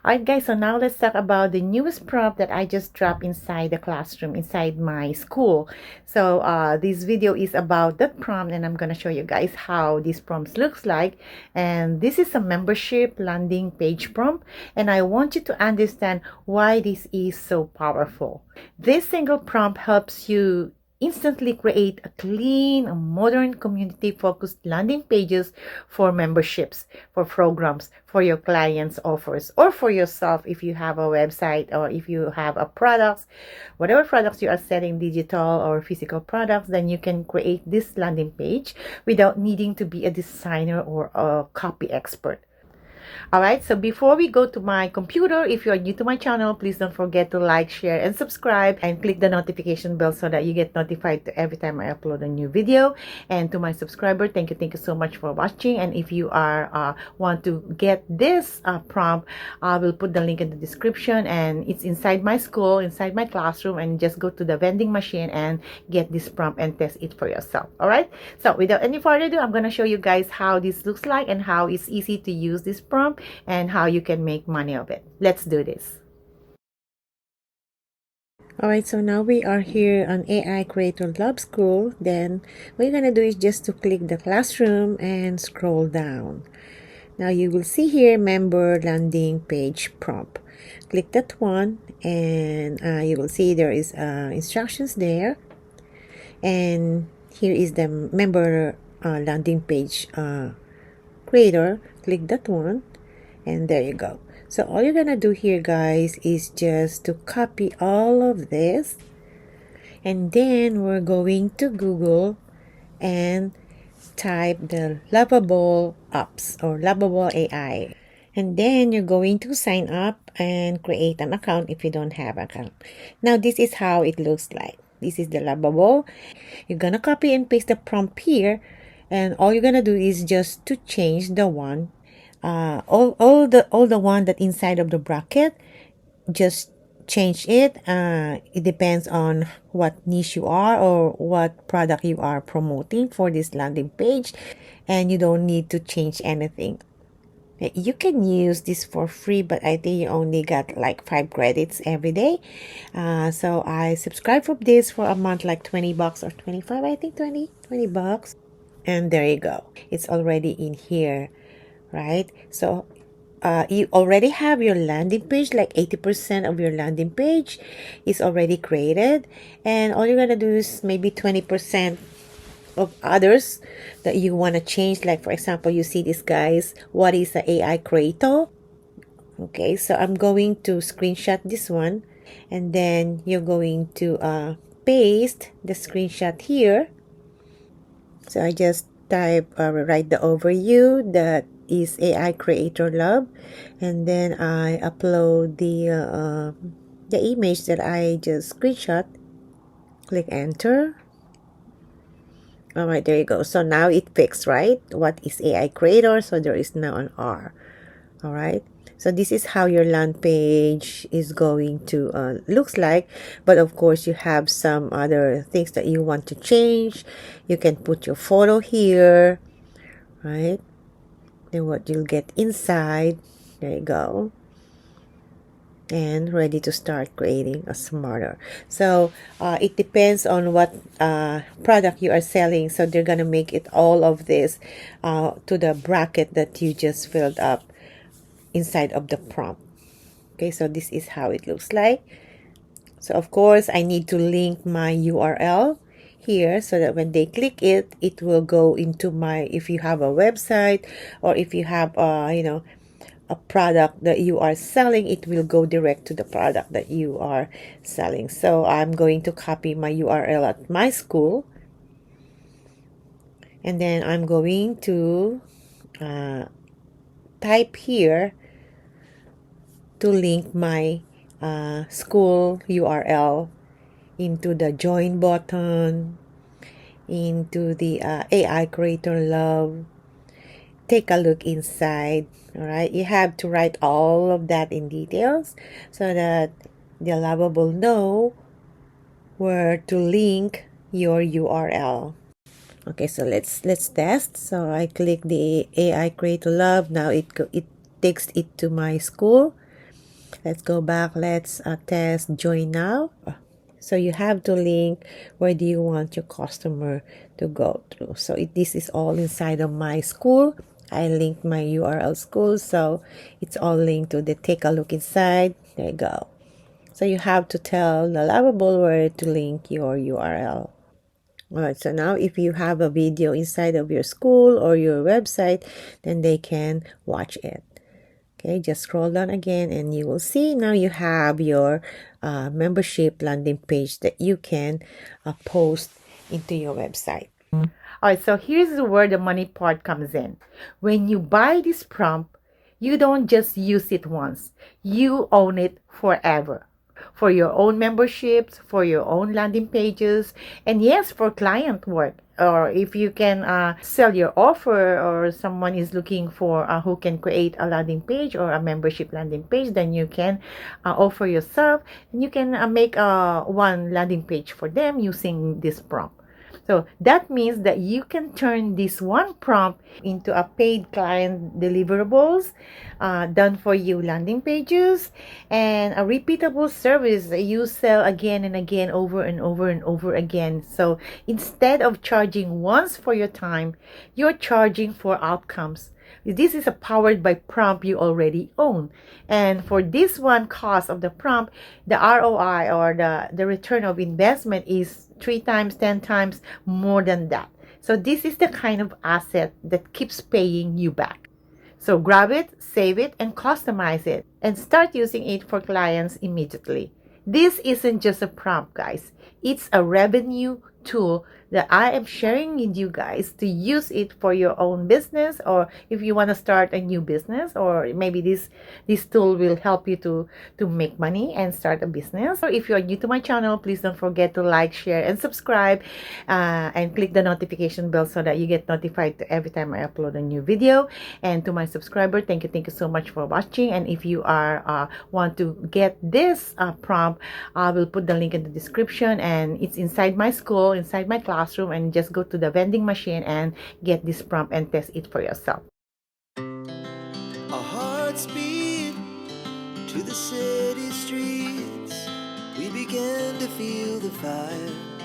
Alright guys, so now let's talk about the newest prompt that I just dropped inside the classroom, inside my school. So this video is about that prompt, and I'm gonna show you guys how this prompt looks like. And this is a membership landing page prompt, and I want you to understand why this is so powerful. This single prompt helps you instantly create a clean, modern, community-focused landing pages for memberships, for programs, for your clients' offers, or for yourself if you have a website or if you have a products, whatever products you are selling, digital or physical products, then you can create this landing page without needing to be a designer or a copy expert. Alright, so before we go to my computer, if you are new to my channel, please don't forget to like, share, and subscribe, and click the notification bell so that you get notified every time I upload a new video. And to my subscriber, thank you so much for watching. And if you are want to get this prompt, I will put the link in the description, and it's inside my school, inside my classroom, and just go to the vending machine and get this prompt and test it for yourself. Alright, so without any further ado, I'm going to show you guys how this looks like and how it's easy to use this prompt and how you can make money of it. Let's do this. Alright, so now we are here on AI Creator Lab School. Then what you're gonna do is just to click the classroom and scroll down. Now you will see here member landing page prompt. Click that one, and you will see there is instructions there, and here is the member landing page creator. Click that one, and there you go. So all you're gonna do here, guys, is just to copy all of this, and then we're going to Google and type the lovable apps or lovable AI, and then you're going to sign up and create an account if you don't have an account. Now this is how it looks like. This is the lovable. You're gonna copy and paste the prompt here, and all you're gonna do is just to change the one all the one that inside of the bracket. Just change it. It depends on what niche you are or what product you are promoting for this landing page, and you don't need to change anything. You can use this for free, but I think you only got like 5 credits every day. So I subscribe for this for a month, like 20 bucks or 25, I think 20 bucks. And there you go. It's already in here, right? So you already have your landing page, like 80% of your landing page is already created, and all you're gonna do is maybe 20% of others that you want to change. Like for example, you see this guys, what is the AI creator? Okay, so I'm going to screenshot this one, and then you're going to paste the screenshot here. So I just write the overview that is AI Creator Lab, and then I upload the image that I just screenshot. Click enter. Alright, there you go. So now it fixed, right? What is AI Creator? So there is now an R. Alright, so this is how your land page is going to looks like. But of course you have some other things that you want to change. You can put your photo here, right? Then what you'll get inside, there you go, and ready to start creating a smarter. So it depends on what product you are selling. So they're gonna make it all of this to the bracket that you just filled up inside of the prompt. Okay, so this is how it looks like. So of course I need to link my URL here so that when they click it, it will go into my, if you have a website or if you have you know, a product that you are selling, it will go direct to the product that you are selling. So I'm going to copy my URL at my school, and then I'm going to type here to link my school URL into the join button, into the AI Creator Love. Take a look inside. All right, you have to write all of that in details so that the Lava will know where to link your URL. Okay, so let's test. So I click the AI Creator Love. Now it takes it to my school. Let's go back. Let's test join now. So you have to link where do you want your customer to go through. So this is all inside of my school. I linked my URL school, so it's all linked to the take a look inside. There you go. So you have to tell the Lovable where to link your URL. Alright, so now if you have a video inside of your school or your website, then they can watch it. Okay, just scroll down again and you will see now you have your membership landing page that you can post into your website. All right, so here's where the money part comes in. When you buy this prompt, you don't just use it once, you own it forever. For your own memberships, for your own landing pages, and yes, for client work. Or if you can sell your offer, or someone is looking for who can create a landing page or a membership landing page, then you can offer yourself and you can make one landing page for them using this prompt. So that means that you can turn this one prompt into a paid client deliverables, done for you landing pages, and a repeatable service that you sell again and again, over and over and over again. So instead of charging once for your time, you're charging for outcomes. This is a powered by prompt you already own. And for this one cost of the prompt, the ROI, or the return of investment, is 3 times, 10 times more than that. So this is the kind of asset that keeps paying you back. So grab it, save it, and customize it, and start using it for clients immediately. This isn't just a prompt, guys. It's a revenue tool that I am sharing with you guys to use it for your own business, or if you want to start a new business, or maybe this tool will help you to make money and start a business. Or if you are new to my channel, please don't forget to like, share, and subscribe, and click the notification bell so that you get notified every time I upload a new video. And to my subscriber, thank you so much for watching. And if you are want to get this prompt, I will put the link in the description, and it's inside my school, inside my classroom, and just go to the vending machine and get this prompt and test it for yourself. Our hearts beat to the city streets. We began to feel the fire.